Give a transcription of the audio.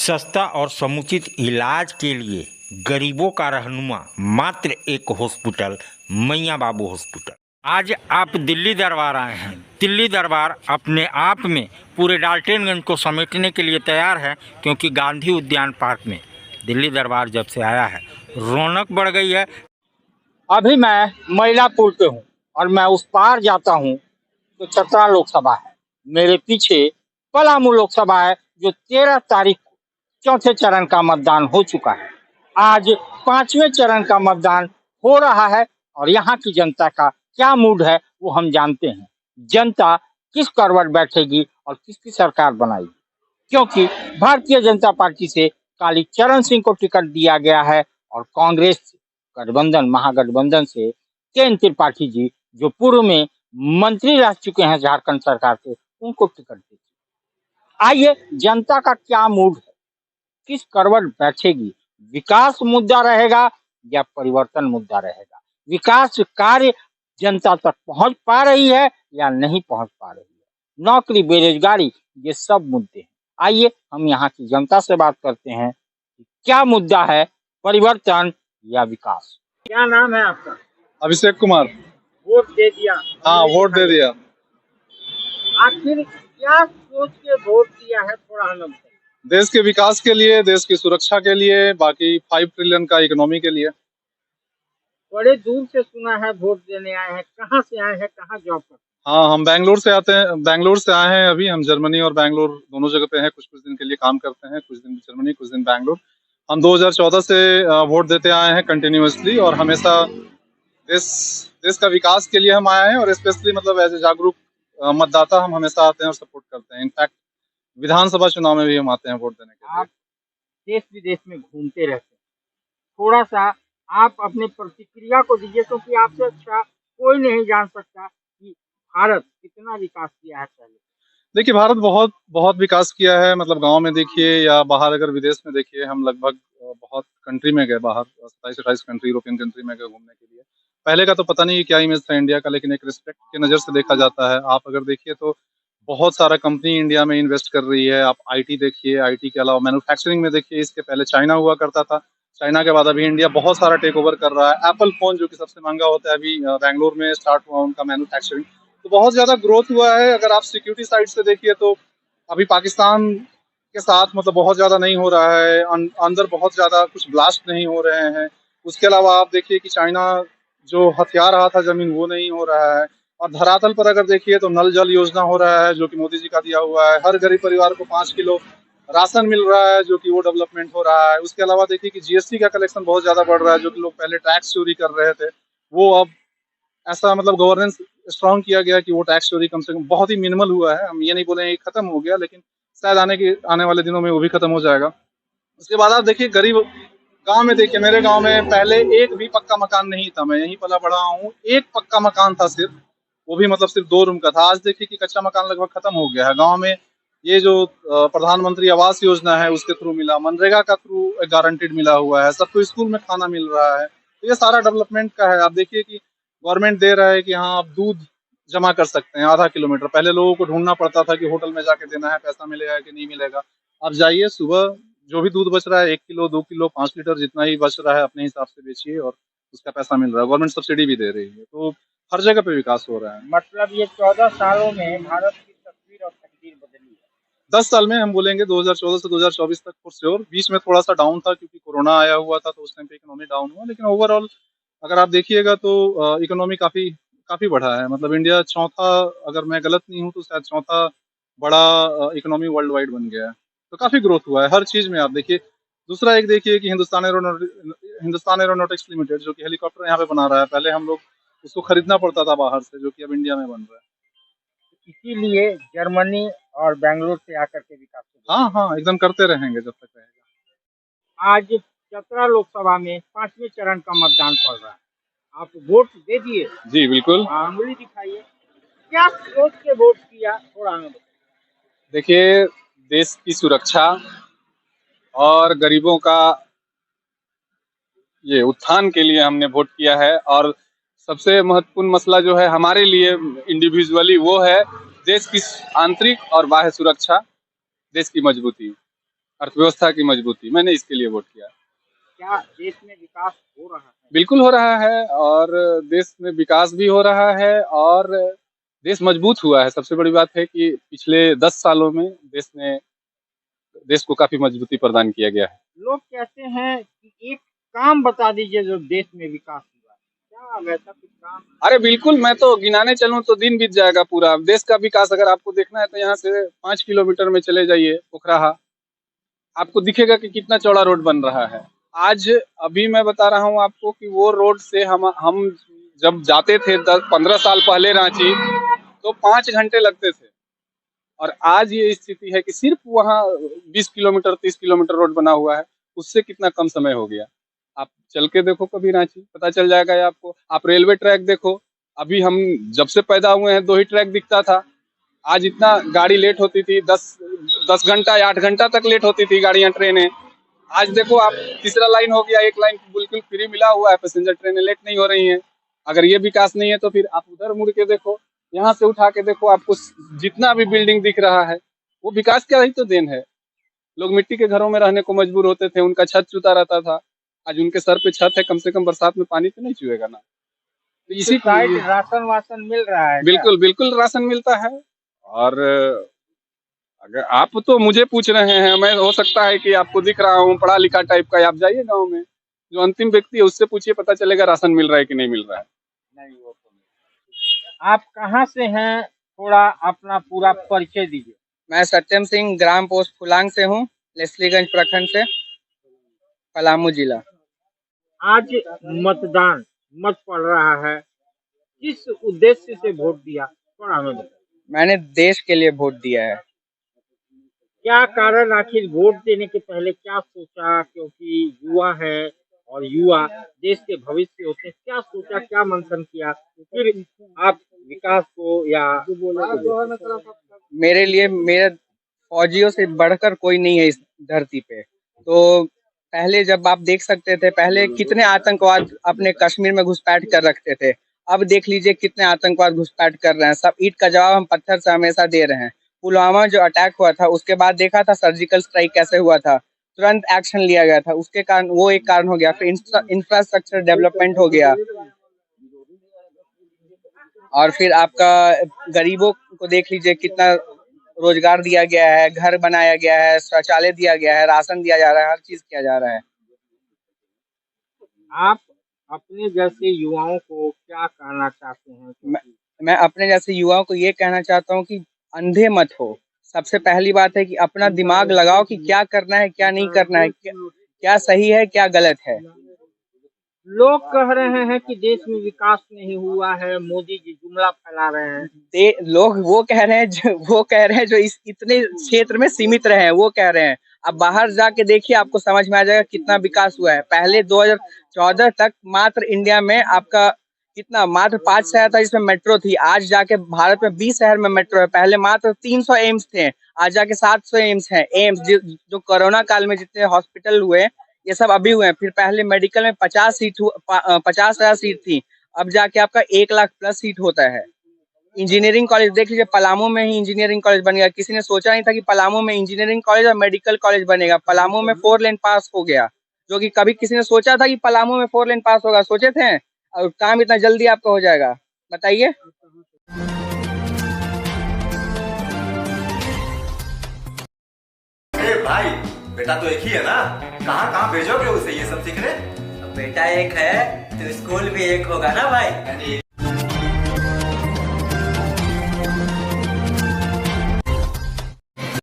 सस्ता और समुचित इलाज के लिए गरीबों का रहनुमा मात्र एक हॉस्पिटल, मैया बाबू हॉस्पिटल। आज आप दिल्ली दरबार आए हैं। दिल्ली दरबार अपने आप में पूरे डाल्टनगंज को समेटने के लिए तैयार है, क्योंकि गांधी उद्यान पार्क में दिल्ली दरबार जब से आया है रौनक बढ़ गई है। अभी मैं महिलापुर पे हूँ और मैं उस पार जाता हूँ तो चतरा लोकसभा है। मेरे पीछे पलामू लोकसभा है, जो 13 तारीख को चौथे चरण का मतदान हो चुका है। आज 5वें चरण का मतदान हो रहा है और यहाँ की जनता का क्या मूड है वो हम जानते हैं। जनता किस करवट बैठेगी और किसकी सरकार बनाएगी, क्योंकि भारतीय जनता पार्टी से कालीचरण सिंह को टिकट दिया गया है और कांग्रेस गठबंधन महागठबंधन से केएन त्रिपाठी जी, जो पूर्व में मंत्री रह चुके हैं झारखंड सरकार से, उनको टिकट दी। आइए, जनता का क्या मूड है, किस करवट बैठेगी, विकास मुद्दा रहेगा या परिवर्तन मुद्दा रहेगा, विकास कार्य जनता तक पहुंच पा रही है या नहीं पहुंच पा रही है, नौकरी बेरोजगारी, ये सब मुद्दे हैं। आइए हम यहाँ की जनता से बात करते हैं कि क्या मुद्दा है, परिवर्तन या विकास। क्या नाम है आपका? अभिषेक कुमार। वोट दे दिया? हाँ, वोट दे दिया। आखिर क्या सोच के वोट दिया है, थोड़ा हमें बताइए। देश के विकास के लिए, देश की सुरक्षा के लिए, बाकी 5 ट्रिलियन का इकोनॉमी के लिए। बड़े दूर से सुना है वोट देने आए हैं, कहाँ से आए हैं, कहाँ जॉब करते हैं? हाँ, हम बेंगलोर से आए हैं। अभी हम जर्मनी और बेंगलोर दोनों जगह पे हैं। कुछ दिन के लिए काम करते हैं, कुछ दिन जर्मनी, कुछ दिन बेंगलोर। हम 2014 से वोट देते आए हैं कंटिन्यूअसली, और हमेशा देश का विकास के लिए हम आए हैं, और स्पेशली मतलब एज ए जागरूक मतदाता हम हमेशा आते हैं और सपोर्ट करते हैं। इनफैक्ट विधानसभा चुनाव में भी हम आते हैं वोट देने के लिए। आप देश विदेश में घूमते रहते हैं, थोड़ा सा आप अपनी प्रतिक्रिया को दीजिए, क्योंकि आपसे अच्छा कोई नहीं जान सकता कि भारत कितना विकास किया है पहले। देखिए, भारत बहुत विकास किया है। मतलब गांव में देखिए या बाहर अगर विदेश में देखिए, हम लगभग बहुत कंट्री में गए, बाहर 27-28 कंट्री, यूरोपियन कंट्री में गए घूमने के लिए। पहले का तो पता नहीं क्या इमेज था इंडिया का, लेकिन एक रिस्पेक्ट की नज़र से देखा जाता है। आप अगर देखिए तो बहुत सारा कंपनी इंडिया में इन्वेस्ट कर रही है। आप आईटी देखिए, आईटी के अलावा मैन्युफैक्चरिंग में देखिए, इसके पहले चाइना हुआ करता था। चाइना के बाद अभी इंडिया बहुत सारा टेक ओवर कर रहा है। एप्पल फोन जो कि सबसे महंगा होता है, अभी बैंगलोर में स्टार्ट हुआ उनका मैन्युफैक्चरिंग। तो बहुत ज्यादा ग्रोथ हुआ है। अगर आप सिक्योरिटी साइड से देखिए तो अभी पाकिस्तान के साथ मतलब बहुत ज्यादा नहीं हो रहा है, अंदर बहुत ज्यादा कुछ ब्लास्ट नहीं हो रहे हैं। उसके अलावा आप देखिए कि चाइना जो हथियार रहा था जमीन, वो नहीं हो रहा है। और धरातल पर अगर देखिए तो नल जल योजना हो रहा है, जो कि मोदी जी का दिया हुआ है। हर गरीब परिवार को 5 किलो राशन मिल रहा है, जो कि वो डेवलपमेंट हो रहा है। उसके अलावा देखिए कि जीएसटी का कलेक्शन बहुत ज्यादा बढ़ रहा है। जो कि लोग पहले टैक्स चोरी कर रहे थे, वो अब ऐसा मतलब गवर्नेंस स्ट्रॉन्ग किया गया कि वो टैक्स चोरी कम से कम बहुत ही मिनिमल हुआ है। हम ये नहीं बोलेंगे खत्म हो गया, लेकिन शायद आने वाले दिनों में वो भी खत्म हो जाएगा। उसके बाद आप देखिए गरीब गांव में देखिए, मेरे गांव में पहले एक भी पक्का मकान नहीं था। मैं यहीं पला बड़ा हूँ। एक पक्का मकान था सिर्फ, वो भी मतलब सिर्फ 2 रूम का था। आज देखिए कि कच्चा मकान लगभग खत्म हो गया है गाँव में। ये जो प्रधानमंत्री आवास योजना है उसके थ्रू मिला, मनरेगा का थ्रू गारंटेड मिला हुआ है, सबको स्कूल में खाना मिल रहा है। तो ये सारा डेवलपमेंट का है। आप देखिए कि गवर्नमेंट दे रहा है कि हाँ, आप दूध जमा कर सकते हैं आधा किलोमीटर। पहले लोगों को ढूंढना पड़ता था कि होटल में जाके देना है, पैसा मिलेगा कि नहीं मिलेगा। अब जाइए, सुबह जो भी दूध बच रहा है 1 किलो 2 किलो 5 लीटर जितना ही बच रहा है, अपने हिसाब से बेचिए और उसका पैसा मिल रहा है। गवर्नमेंट सब्सिडी भी दे रही है। तो हर जगह पे विकास हो रहा है। मतलब ये 14 सालों में भारत की तस्वीर और तकदीर बदली है। 10 साल में हम बोलेंगे 2014 से 2024 तक फॉर श्योर। बीच में थोड़ा सा डाउन था क्योंकि कोरोना आया हुआ था, तो उस टाइम पे इकोनॉमी डाउन हुआ। लेकिन ओवरऑल अगर आप देखिएगा तो इकोनॉमी काफी काफी बढ़ा है। मतलब इंडिया चौथा, अगर मैं गलत नहीं हूँ तो शायद चौथा बड़ा इकोनॉमी वर्ल्ड वाइड बन गया है। तो काफी ग्रोथ हुआ है हर चीज में। आप देखिए, दूसरा एक देखिए कि हिंदुस्तान एरोनॉटिक्स लिमिटेड जो कि हेलीकॉप्टर यहाँ पे बना रहा है, पहले हम लोग उसको खरीदना पड़ता था बाहर से, जो कि अब इंडिया में बन रहा है। इसीलिए जर्मनी और बेंगलुरु से आकर के विकास हो। हाँ हाँ, एकदम करते रहेंगे जब तक रहेगा। आज चतरा लोकसभा में 5वें चरण का मतदान पड़ रहा है, आप वोट दे दिए? जी बिल्कुल। अंगुली दिखाइए, क्या सोच के वोट किया, थोड़ा हमें बताइए। देखिए, देश की सुरक्षा और गरीबों का ये उत्थान के लिए हमने वोट किया है। और सबसे महत्वपूर्ण मसला जो है हमारे लिए इंडिविजुअली, वो है देश की आंतरिक और बाह्य सुरक्षा, देश की मजबूती। अर्थव्यवस्था की मजबूती, मैंने इसके लिए वोट किया। क्या देश में विकास हो रहा है? बिल्कुल हो रहा है, और देश में विकास भी हो रहा है, और देश मजबूत हुआ है। सबसे बड़ी बात है कि पिछले 10 सालों में देश को काफी मजबूती प्रदान किया गया है। लोग कहते हैं कि एक काम बता दीजिए जो देश में विकास हुआ है। क्या वैसा कुछ काम? अरे बिल्कुल, मैं तो गिनाने चलूं तो दिन बीत जाएगा। पूरा देश का विकास अगर आपको देखना है तो यहाँ से 5 किलोमीटर में चले जाइए, पोखराहा, आपको दिखेगा कि कितना चौड़ा रोड बन रहा है। आज अभी मैं बता रहा हूँ आपको कि वो रोड से हम जब जाते थे 10-15 साल पहले रांची, तो 5 घंटे लगते थे, और आज ये स्थिति है कि सिर्फ वहाँ 20 किलोमीटर 30 किलोमीटर रोड बना हुआ है, उससे कितना कम समय हो गया। आप चल के देखो कभी रांची, पता चल जाएगा ये आपको। आप रेलवे ट्रैक देखो, अभी हम जब से पैदा हुए हैं 2 ही ट्रैक दिखता था। आज इतना गाड़ी लेट होती थी, 10 घंटा या 8 घंटा तक लेट होती थी गाड़ियां, ट्रेनें। आज देखो आप, तीसरा लाइन हो गया, एक लाइन बिल्कुल फ्री मिला हुआ है, पैसेंजर ट्रेनें लेट नहीं हो रही हैं। अगर ये विकास नहीं है तो फिर आप उधर मुड़ के देखो, यहाँ से उठा के देखो, आपको जितना भी बिल्डिंग दिख रहा है वो विकास का ही तो देन है। लोग मिट्टी के घरों में रहने को मजबूर होते थे, उनका छत चूता रहता था। आज उनके सर पे छत है, कम से कम बरसात में पानी तो नहीं चुएगा ना। तो इसी साइड राशन वाशन मिल रहा है? बिल्कुल बिल्कुल राशन मिलता है। और अगर आप तो मुझे पूछ रहे हैं, मैं हो सकता है कि आपको दिख रहा हूँ पढ़ा लिखा टाइप का, आप जाइए गांव में, जो अंतिम व्यक्ति है उससे पूछिए, पता चलेगा राशन मिल रहा है कि नहीं मिल रहा है। नहीं, वो तो नहीं। आप कहाँ से हैं? थोड़ा अपना पूरा परिचय दीजिए। मैं सत्यम सिंह, ग्राम पोस्ट फुलांग से हूँ, लेस्लीगंज प्रखंड से, पलामू जिला। आज मतदान मत पड़ रहा है, किस उद्देश्य से वोट दिया, थोड़ा हमें बताइए। मैंने देश के लिए वोट दिया है। क्या कारण, आखिर वोट देने के पहले क्या सोचा? क्योंकि युवा है और युवा देश के भविष्य होते हैं, क्या सोचा, क्या मंथन किया, फिर आप विकास को या मेरे लिए मेरे फौजियों से बढ़कर कोई नहीं है इस धरती पे। तो पहले जब आप देख सकते थे, पहले कितने आतंकवाद अपने कश्मीर में घुसपैठ कर रखते थे, अब देख लीजिए कितने आतंकवाद घुसपैठ कर रहे हैं। सब ईंट का जवाब हम पत्थर से हमेशा दे रहे हैं। पुलवामा जो अटैक हुआ था, उसके बाद देखा था सर्जिकल स्ट्राइक कैसे हुआ था, तुरंत एक्शन लिया गया था, उसके कारण वो एक कारण हो गया। फिर इंफ्रास्ट्रक्चर डेवलपमेंट हो गया, और फिर आपका गरीबों को देख लीजिए कितना रोजगार दिया गया है, घर बनाया गया है, शौचालय दिया गया है, राशन दिया जा रहा है, हर चीज किया जा रहा है। आप अपने जैसे युवाओं को क्या कहना चाहते हैं? मैं अपने जैसे युवाओं को ये कहना चाहता हूँ कि अंधे मत हो। सबसे पहली बात है कि अपना दिमाग लगाओ कि क्या करना है, क्या नहीं करना है, क्या सही है, क्या गलत है। लोग कह रहे हैं कि देश में विकास नहीं हुआ है, मोदी जी जुमला फैला रहे हैं। लोग वो कह रहे हैं जो इस इतने क्षेत्र में सीमित रहे हैं, वो कह रहे हैं। अब बाहर जाके देखिए, आपको समझ में आ जाएगा कितना विकास हुआ है। पहले 2014 तक मात्र इंडिया में आपका कितना, मात्र 5 शहर था जिसमें मेट्रो थी। आज जाके भारत में 20 शहर में मेट्रो है। पहले मात्र 300 एम्स थे, आज जाके 700 एम्स हैं। एम्स जो कोरोना काल में जितने हॉस्पिटल हुए, ये सब अभी हुए हैं। फिर पहले मेडिकल में 50,000 सीट थी, अब जाके आपका 1 लाख प्लस सीट होता है। इंजीनियरिंग कॉलेज देख लीजिए, पलामू में ही इंजीनियरिंग कॉलेज बन गया। किसी ने सोचा नहीं था कि पलामू में इंजीनियरिंग कॉलेज और मेडिकल कॉलेज बनेगा। पलामू में 4 लेन पास हो गया, जो कि कभी किसी ने सोचा था कि पलामू में 4 लेन पास होगा? सोचे थे? और काम इतना जल्दी आपका हो जाएगा, बताइए। भाई, बेटा तो एक ही है ना, कहाँ भेजोगे उसे ये सब सीखने? बेटा एक है तो स्कूल भी एक होगा ना भाई। यानी